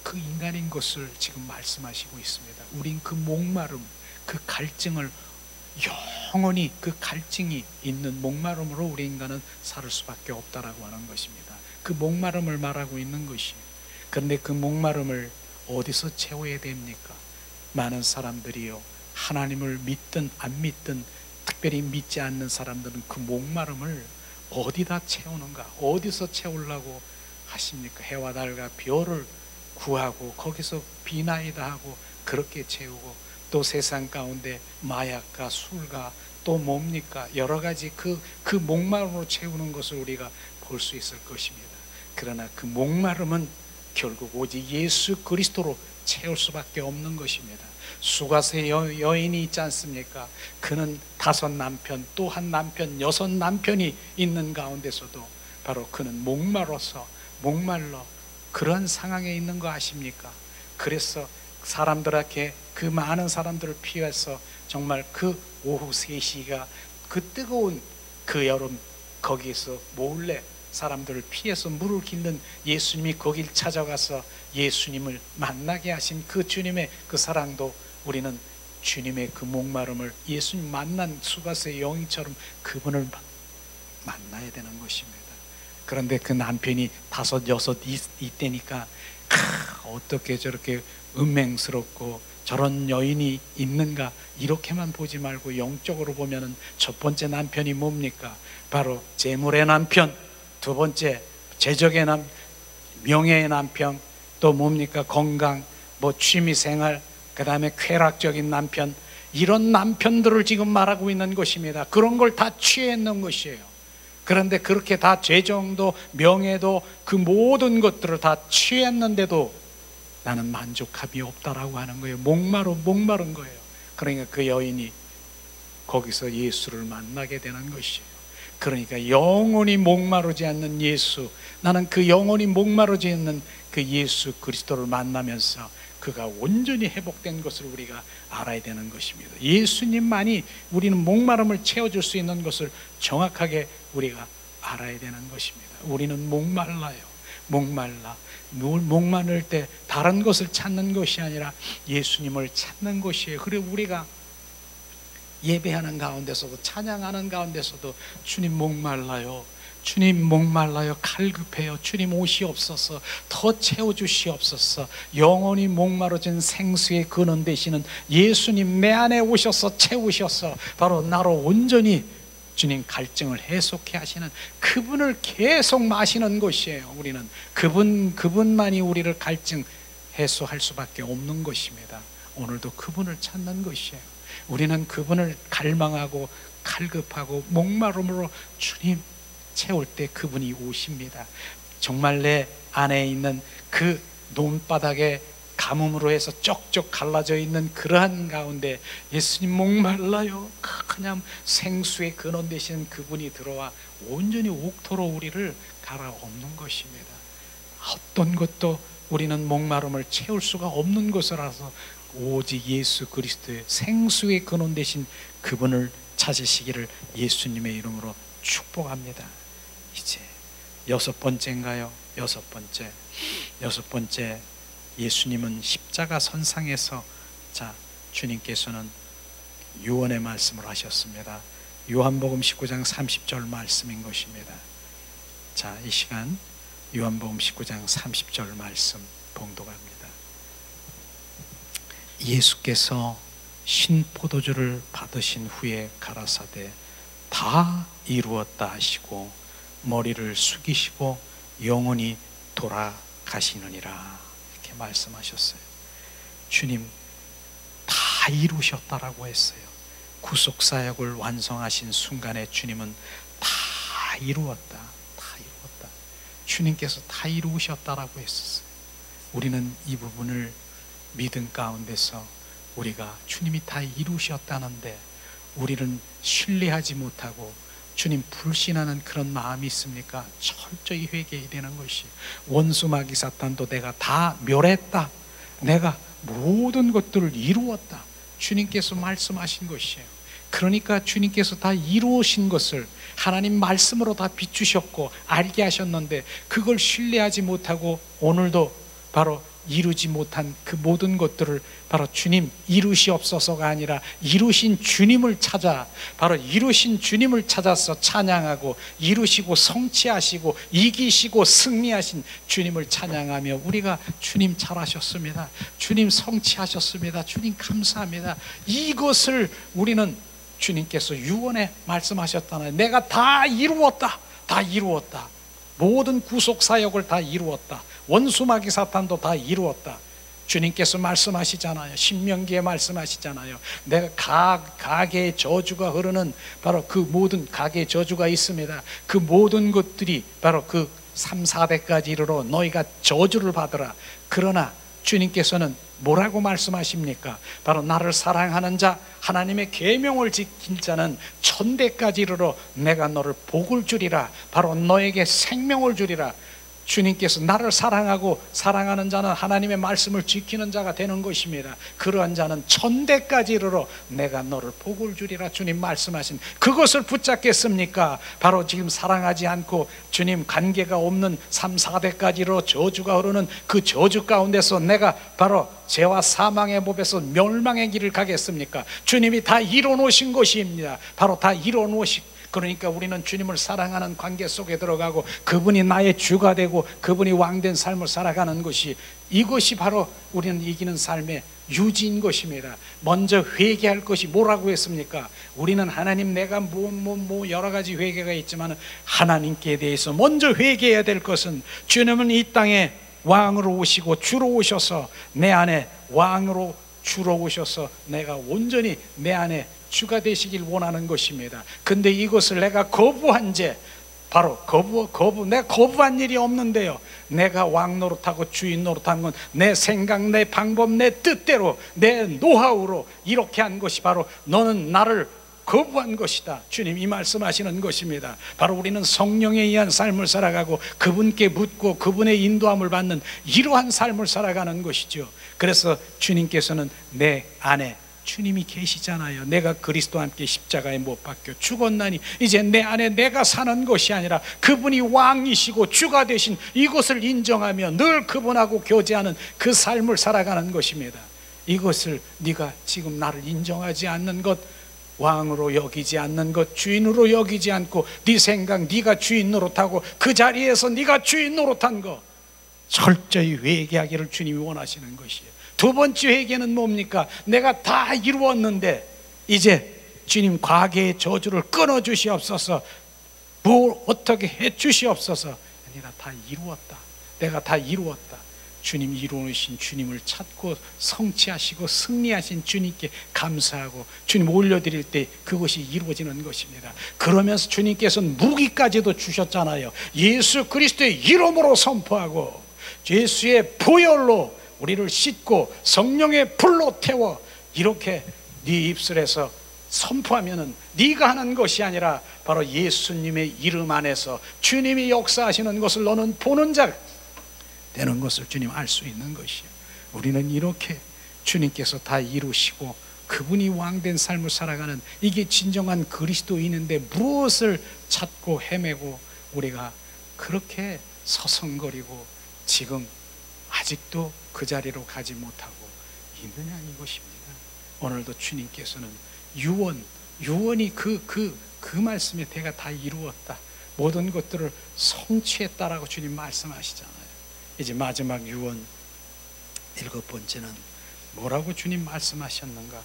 그 인간인 것을 지금 말씀하시고 있습니다. 우린 그 목마름, 그 갈증을 영원히 그 갈증이 있는 목마름으로 우리 인간은 살 수밖에 없다라고 하는 것입니다. 그 목마름을 말하고 있는 것이에요. 그런데 그 목마름을 어디서 채워야 됩니까? 많은 사람들이요, 하나님을 믿든 안 믿든 특별히 믿지 않는 사람들은 그 목마름을 어디다 채우는가? 어디서 채우려고 하십니까? 해와 달과 별을 구하고 거기서 비나이다 하고 그렇게 채우고, 또 세상 가운데 마약과 술과 또 뭡니까? 여러 가지 그 목마름으로 채우는 것을 우리가 볼 수 있을 것입니다. 그러나 그 목마름은 결국 오직 예수 그리스도로 채울 수밖에 없는 것입니다. 수가세 여인이 있지 않습니까? 그는 5 남편, 또 한 남편, 6 남편이 있는 가운데서도 바로 그는 목말라 그런 상황에 있는 거 아십니까? 그래서 사람들에게 그 많은 사람들을 피해서 정말 그 오후 3시가 그 뜨거운 그 여름 거기에서 몰래 사람들을 피해서 물을 길는 예수님이 거길 찾아가서 예수님을 만나게 하신 그 주님의 그 사랑도 우리는 주님의 그 목마름을 예수님 만난 수가세 여인처럼 그분을 만나야 되는 것입니다. 그런데 그 남편이 5, 6 이때니까 어떻게 저렇게 은맹스럽고 저런 여인이 있는가 이렇게만 보지 말고 영적으로 보면은 첫 번째 남편이 뭡니까? 바로 재물의 남편, 두 번째 재적의 명예의 남편, 또 뭡니까? 건강, 취미생활, 그 다음에 쾌락적인 남편, 이런 남편들을 지금 말하고 있는 것입니다. 그런 걸 다 취했는 것이에요. 그런데 그렇게 다 재정도 명예도 그 모든 것들을 다 취했는데도 나는 만족함이 없다라고 하는 거예요. 목마른 거예요. 그러니까 그 여인이 거기서 예수를 만나게 되는 것이에요. 그러니까 영원히 목마르지 않는 예수, 나는 그 영원히 목마르지 않는 그 예수 그리스도를 만나면서 그가 온전히 회복된 것을 우리가 알아야 되는 것입니다. 예수님만이 우리는 목마름을 채워줄 수 있는 것을 정확하게 우리가 알아야 되는 것입니다. 우리는 목마를 때 다른 것을 찾는 것이 아니라 예수님을 찾는 것이에요. 그리고 우리가 예배하는 가운데서도 찬양하는 가운데서도 주님 목말라요, 주님 목말라요, 갈급해요, 주님 오시옵소서, 더 채워주시옵소서. 영원히 목마르진 생수의 근원 되시는 예수님 내 안에 오셔서 채우셔서 바로 나로 온전히 주님 갈증을 해소케 하시는 그분을 계속 마시는 것이에요. 우리는 그분만이 우리를 갈증 해소할 수밖에 없는 것입니다. 오늘도 그분을 찾는 것이에요. 우리는 그분을 갈망하고 갈급하고 목마름으로 주님 채울 때 그분이 오십니다. 정말 내 안에 있는 그 논바닥에 가뭄으로 해서 쪽쪽 갈라져 있는 그러한 가운데 예수님 목말라요, 그냥 생수의 근원 되시는 그분이 들어와 온전히 옥토로 우리를 갈아엎는 것입니다. 어떤 것도 우리는 목마름을 채울 수가 없는 것을 알아서 오직 예수 그리스도의 생수의 근원 되신 그분을 찾으시기를 예수님의 이름으로 축복합니다. 이제 여섯 번째인가요? 여섯 번째, 예수님은 십자가 선상에서 주님께서는 유언의 말씀을 하셨습니다. 요한복음 19장 30절 말씀인 것입니다. 이 시간 요한복음 19장 30절 말씀 봉독합니다. 예수께서 신포도주를 받으신 후에 가라사대 다 이루었다 하시고 머리를 숙이시고 영원히 돌아가시느니라, 이렇게 말씀하셨어요. 주님 다 이루셨다라고 했어요. 구속사역을 완성하신 순간에 주님은 다 이루었다, 주님께서 다 이루셨다라고 했었어요. 우리는 이 부분을 믿음 가운데서 우리가 주님이 다 이루셨다는데 우리는 신뢰하지 못하고 주님 불신하는 그런 마음이 있습니까? 철저히 회개해야 되는 것이, 원수 마귀 사탄도 내가 다 멸했다, 내가 모든 것들을 이루었다, 주님께서 말씀하신 것이에요. 그러니까 주님께서 다 이루신 것을 하나님 말씀으로 다 비추셨고 알게 하셨는데 그걸 신뢰하지 못하고 오늘도 바로 이루지 못한 그 모든 것들을 바로 주님 이루시옵소서가 아니라 이루신 주님을 찾아, 바로 이루신 주님을 찾아서 찬양하고 이루시고 성취하시고 이기시고 승리하신 주님을 찬양하며 우리가 주님 잘하셨습니다, 주님 성취하셨습니다, 주님 감사합니다, 이것을 우리는 주님께서 유언에 말씀하셨잖아요. 내가 다 이루었다, 다 이루었다, 모든 구속사역을 다 이루었다, 원수마귀 사탄도 다 이루었다, 주님께서 말씀하시잖아요. 신명기에 말씀하시잖아요. 내가 가계의 저주가 흐르는 바로 그 모든 가계의 저주가 있습니다. 그 모든 것들이 바로 그 3, 4대까지 이르러 너희가 저주를 받으라. 그러나 주님께서는 뭐라고 말씀하십니까? 바로 나를 사랑하는 자, 하나님의 계명을 지킨 자는 천대까지 이르러 내가 너를 복을 주리라, 바로 너에게 생명을 주리라. 주님께서 나를 사랑하고 사랑하는 자는 하나님의 말씀을 지키는 자가 되는 것입니다. 그러한 자는 천대까지 이르러 내가 너를 복을 주리라 주님 말씀하신 그것을 붙잡겠습니까? 바로 지금 사랑하지 않고 주님 관계가 없는 3, 4대까지 이르러 저주가 흐르는 그 저주 가운데서 내가 바로 죄와 사망의 법에서 멸망의 길을 가겠습니까? 주님이 다 이뤄놓으신 것입니다. 바로 다 이뤄놓으신, 그러니까 우리는 주님을 사랑하는 관계 속에 들어가고 그분이 나의 주가 되고 그분이 왕된 삶을 살아가는 것이, 이것이 바로 우리는 이기는 삶의 유지인 것입니다. 먼저 회개할 것이 뭐라고 했습니까? 우리는 하나님, 내가 뭐 여러 가지 회개가 있지만 하나님께 대해서 먼저 회개해야 될 것은, 주님은 이 땅에 왕으로 오시고 주로 오셔서 내 안에 왕으로 주로 오셔서 내가 온전히 내 안에 주가 되시길 원하는 것입니다. 근데 이것을 내가 거부한 죄, 바로 내가 거부한 일이 없는데요, 내가 왕 노릇하고 주인 노릇한 건 내 생각, 내 방법, 내 뜻대로, 내 노하우로 이렇게 한 것이 바로 너는 나를 거부한 것이다. 주님 이 말씀하시는 것입니다. 바로 우리는 성령에 의한 삶을 살아가고 그분께 묻고 그분의 인도함을 받는 이러한 삶을 살아가는 것이죠. 그래서 주님께서는 내 안에 주님이 계시잖아요. 내가 그리스도와 함께 십자가에 못 박혀 죽었나니 이제 내 안에 내가 사는 것이 아니라 그분이 왕이시고 주가 되신 이것을 인정하며 늘 그분하고 교제하는 그 삶을 살아가는 것입니다. 이것을 네가 지금 나를 인정하지 않는 것, 왕으로 여기지 않는 것, 주인으로 여기지 않고 네 생각, 네가 주인 노릇하고 그 자리에서 네가 주인 노릇한 것, 철저히 회개하기를 주님이 원하시는 것이에요. 두 번째 회개는 뭡니까? 내가 다 이루었는데 이제 주님 과거의 저주를 끊어 주시옵소서, 뭘 어떻게 해 주시옵소서. 내가 다 이루었다, 내가 다 이루었다. 주님 이루신 주님을 찾고 성취하시고 승리하신 주님께 감사하고 주님 올려드릴 때 그것이 이루어지는 것입니다. 그러면서 주님께서는 무기까지도 주셨잖아요. 예수 그리스도의 이름으로 선포하고 예수의 보혈로 우리를 씻고 성령의 불로 태워 이렇게 네 입술에서 선포하면은 네가 하는 것이 아니라 바로 예수님의 이름 안에서 주님이 역사하시는 것을 너는 보는 자 되는 것을 주님 알 수 있는 것이에요. 우리는 이렇게 주님께서 다 이루시고 그분이 왕된 삶을 살아가는 이게 진정한 그리스도인인데 무엇을 찾고 헤매고 우리가 그렇게 서성거리고 지금 아직도 그 자리로 가지 못하고 있느냐 이것입니다. 오늘도 주님께서는 유언이 그 말씀의 대가 다 이루었다, 모든 것들을 성취했다라고 주님 말씀하시잖아요. 이제 마지막 유언 7번째는 뭐라고 주님 말씀하셨는가?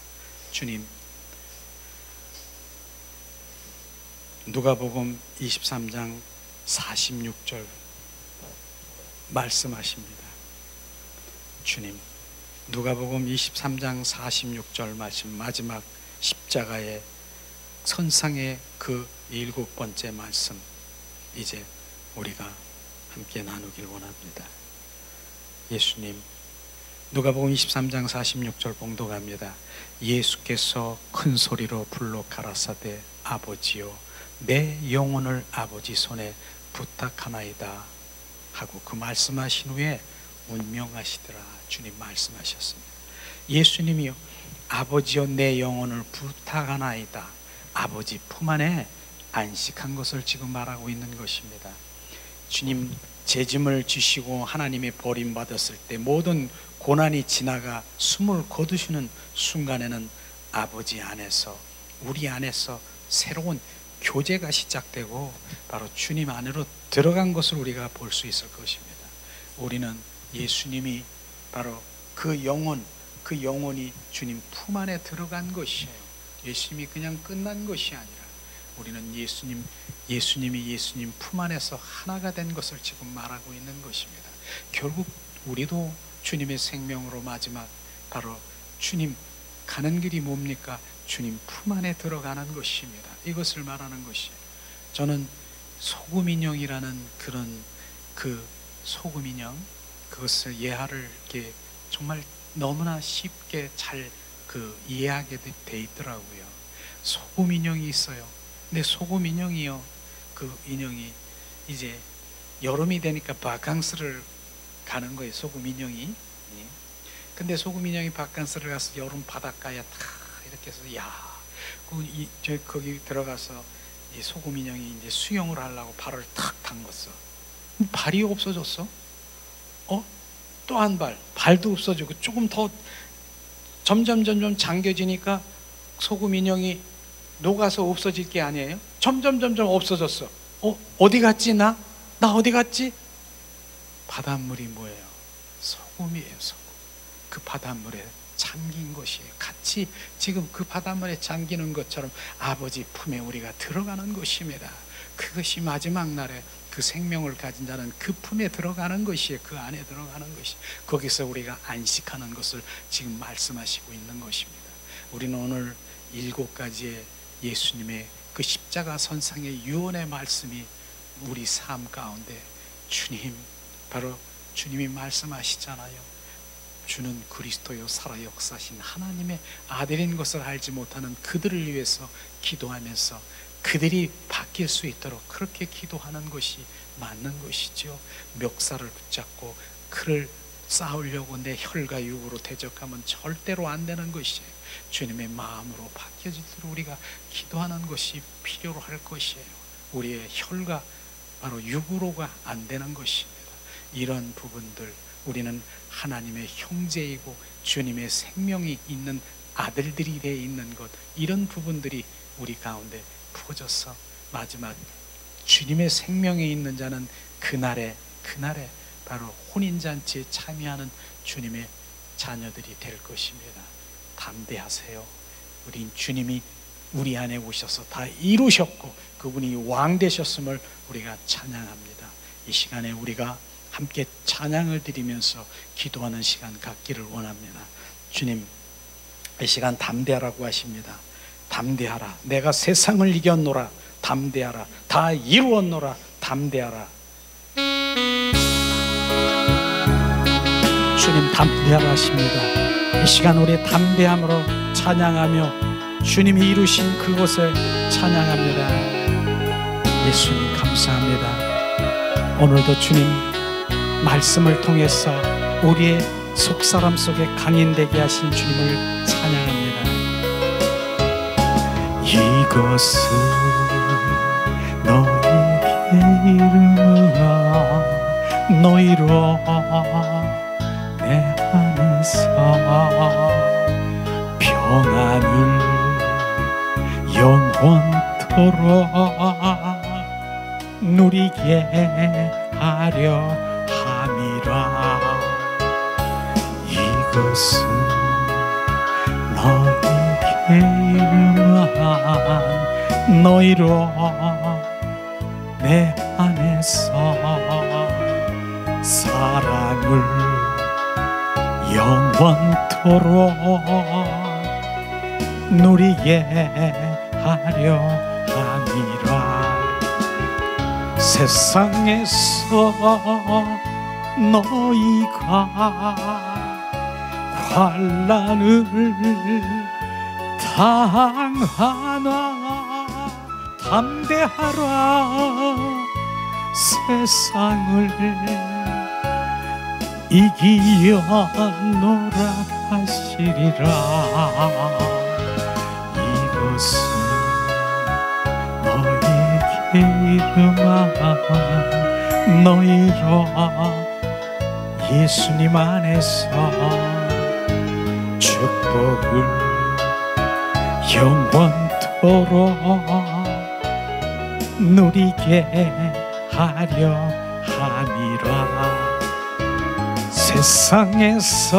주님 누가복음 23장 46절 말씀하십니다. 주님 누가복음 23장 46절 말씀, 마지막 십자가의 선상의 그 7번째 말씀, 이제 우리가 함께 나누길 원합니다. 예수님 누가복음 23장 46절 봉독합니다. 예수께서 큰 소리로 불러 가라사대 아버지여 내 영혼을 아버지 손에 부탁하나이다 하고 그 말씀하신 후에 운명하시더라. 주님 말씀하셨습니다. 예수님이요 아버지여 내 영혼을 부탁하나이다. 아버지 품 안에 안식한 것을 지금 말하고 있는 것입니다. 주님 재짐을 지시고 하나님의 버림받았을 때 모든 고난이 지나가 숨을 거두시는 순간에는 아버지 안에서 우리 안에서 새로운 교제가 시작되고 바로 주님 안으로 들어간 것을 우리가 볼 수 있을 것입니다. 우리는 예수님이 바로 그 영혼이 주님 품 안에 들어간 것이에요. 예수님이 그냥 끝난 것이 아니라 우리는 예수님이 예수님 품 안에서 하나가 된 것을 지금 말하고 있는 것입니다. 결국 우리도 주님의 생명으로 마지막 바로 주님 가는 길이 뭡니까? 주님 품 안에 들어가는 것입니다. 이것을 말하는 것이에요. 저는 소금인형이라는 그런 그 소금인형, 그것을 예하를 이렇게 정말 너무나 쉽게 잘 이해하게 돼 있더라고요. 소금인형이 있어요. 근데 소금인형이요, 그 인형이 이제 여름이 되니까 바캉스를 가는 거예요. 소금인형이. 근데 소금인형이 바캉스를 가서 여름 바닷가에 다 이렇게 해서 거기 들어가서 이 소금인형이 이제 수영을 하려고 발을 탁 담궜어. 발이 없어졌어. 또 한 발도 없어지고 조금 더 점점 잠겨지니까 소금인형이 녹아서 없어질 게 아니에요. 점점 없어졌어. 어디 갔지 나 어디 갔지? 바닷물이 뭐예요? 소금이에요. 소금. 그 바닷물에 잠긴 것이에요. 같이 지금 그 바닷물에 잠기는 것처럼 아버지 품에 우리가 들어가는 것입니다. 그것이 마지막 날에 그 생명을 가진 자는 그 품에 들어가는 것이에요. 그 안에 들어가는 것이, 거기서 우리가 안식하는 것을 지금 말씀하시고 있는 것입니다. 우리는 오늘 7가지의 예수님의 그 십자가 선상의 유언의 말씀이 우리 삶 가운데 주님, 바로 주님이 말씀하시잖아요. 주는 그리스도요 살아 역사신 하나님의 아들인 것을 알지 못하는 그들을 위해서 기도하면서 그들이 바뀔 수 있도록 그렇게 기도하는 것이 맞는 것이죠. 멱살을 붙잡고 그를 싸우려고 내 혈과 육으로 대적하면 절대로 안 되는 것이에요. 주님의 마음으로 바뀌어지도록 우리가 기도하는 것이 필요로 할 것이에요. 우리의 혈과 바로 육으로가 안 되는 것입니다. 이런 부분들, 우리는 하나님의 형제이고 주님의 생명이 있는 아들들이 되어 있는 것, 이런 부분들이 우리 가운데 부어져서 마지막 주님의 생명이 있는 자는 그날에 바로 혼인잔치에 참여하는 주님의 자녀들이 될 것입니다. 담대하세요. 우린 주님이 우리 안에 오셔서 다 이루셨고 그분이 왕 되셨음을 우리가 찬양합니다. 이 시간에 우리가 함께 찬양을 드리면서 기도하는 시간 갖기를 원합니다. 주님, 이 시간 담대하라고 하십니다. 담대하라. 내가 세상을 이겼노라. 담대하라. 다 이루었노라. 담대하라. 주님 담대하라 하십니다. 이 시간 우리 담대함으로 찬양하며 주님이 이루신 그곳을 찬양합니다. 예수님 감사합니다. 오늘도 주님 말씀을 통해서 우리의 속사람 속에 강인되게 하신 주님을 찬양합니다. 이것은 너에게 이름으로 너희로 내 안에서 평안을 영원토록 누리게 하려 함이라. 이것은 너에게 이름한 너희로 내 안에서 사랑을 영원토록 누리게 하려 함이라. 세상에서 너희가 환난을 당하나 담대하라. 세상을 이기려노라 하시리라. 이것은 너에게 이름한 너희로 예수님 안에서 축복을 영원토록 누리게 하려 함이라. 세상에서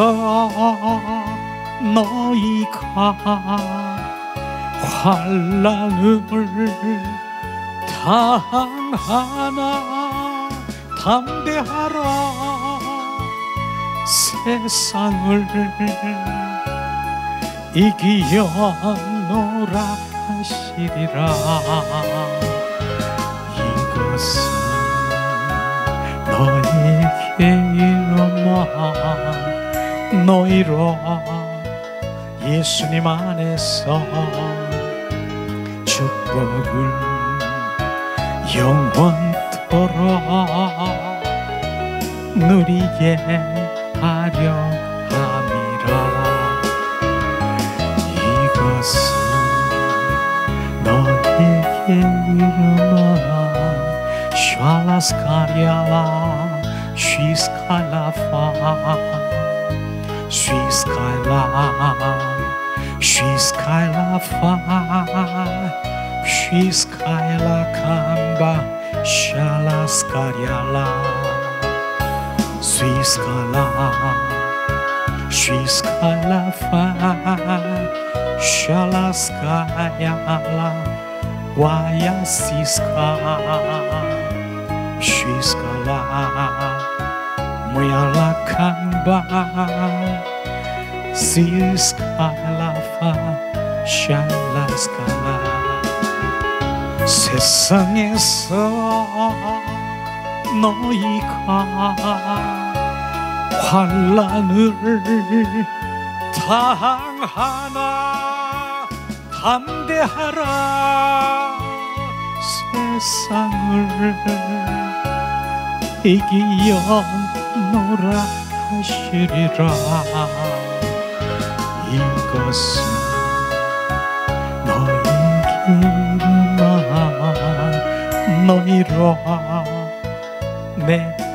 너희가 환난을 당하나 담대하라. 세상을 이기려노라 하시리라. 이것은 너에게 이름한 너희로 예수님 안에서 축복을 영원토록 누리게 하려 함이라. 이것은 너에게 이름한 샬라스카리아라 쉬스칼라파 쉬스칼라 쉬스칼라파 쉬스칼라 캄바 샬라스카리아라 쉬스칼라 쉬스칼라파 샬라스카야라 와야시스카 쉬스칼라 모야라칸바 시스칼라파 샬라스칼라. 세상에서 너희가 환난을 당하나 담대하라. 세상을 이기려노라 하시리라. 이것은 너에게 이름한 너희로 내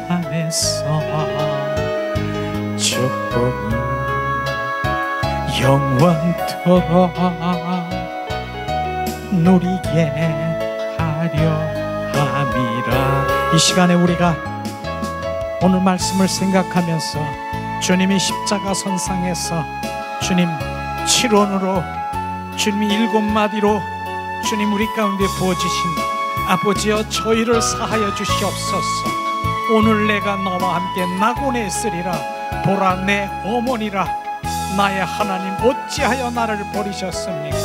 안에서 축복을 영원토록 누리게 하려 함이라. 이 시간에 우리가 오늘 말씀을 생각하면서 주님이 십자가 선상에서 주님 7원으로 주님이 7마디로 주님 우리 가운데 부어주신 아버지여 저희를 사하여 주시옵소서. 오늘 내가 너와 함께 낙원에 있으리라. 보라 내 어머니라. 나의 하나님 어찌하여 나를 버리셨습니까?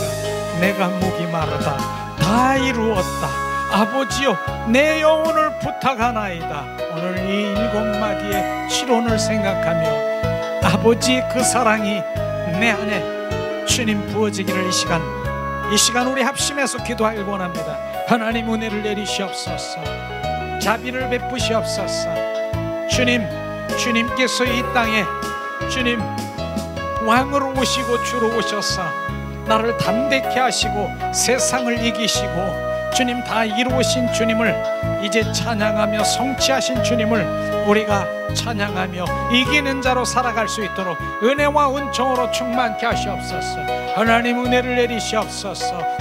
내가 목이 마르다 다 이루었다. 아버지여 내 영혼을 부탁하나이다. 오늘 이 7마디의 치론을 생각하며 아버지의 그 사랑이 내 안에 주님 부어지기를 이 시간 우리 합심해서 기도하길 원합니다. 하나님 은혜를 내리시옵소서. 자비를 베푸시옵소서. 주님께서 이 땅에 주님 왕으로 오시고 주로 오셔서 나를 담대케 하시고 세상을 이기시고 주님 다 이루으신 주님을 이제 찬양하며 성취하신 주님을 우리가 찬양하며 이기는 자로 살아갈 수 있도록 은혜와 은총으로 충만케 하시옵소서. 하나님 은혜를 내리시옵소서.